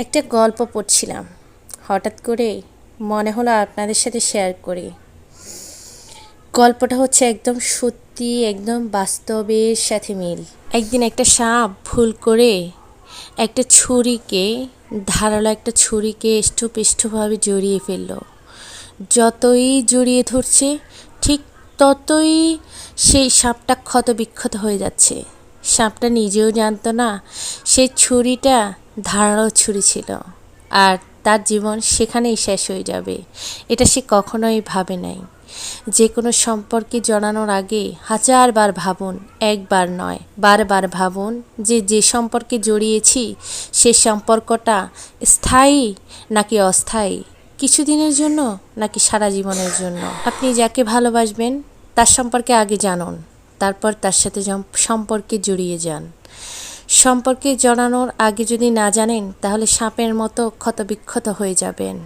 একটা গল্প পড়ছিলাম, হঠাৎ করে মনে হলো আপনাদের সাথে শেয়ার করি। গল্পটা হচ্ছে একদম সত্যি, একদম বাস্তবের সাথে মিল। একদিন একটা সাপ ভুল করে একটা ছুরিকে, ধারালো একটা ছুরিকে স্টুপভাবে জড়িয়ে ফেলল। যতই জড়িয়ে ধরছে, ঠিক ততই সেই সাপটা ক্ষতবিক্ষত হয়ে যাচ্ছে। সাপটা নিজেও জানতো না সেই ছুরিটা ধারালো ছুরি ছিল, আর তার জীবন সেখানেই শেষ হয়ে যাবে। এটা সে কখনোই ভাবে নাই। যে কোনো সম্পর্কে জড়ানোর আগে হাজারবার ভাবুন, একবার নয় বারবার ভাবুন যে সম্পর্কে জড়িয়েছি সে সম্পর্কটা স্থায়ী নাকি অস্থায়ী, কিছুদিনের জন্য নাকি সারা জীবনের জন্য। আপনি যাকে ভালোবাসবেন তার সম্পর্কে আগে জানুন, তারপর তার সাথে সম্পর্কে জড়িয়ে যান। সম্পর্কে জড়ানোর আগে যদি না জানেন, তাহলে সাপের মতো ক্ষতবিক্ষত হয়ে যাবেন।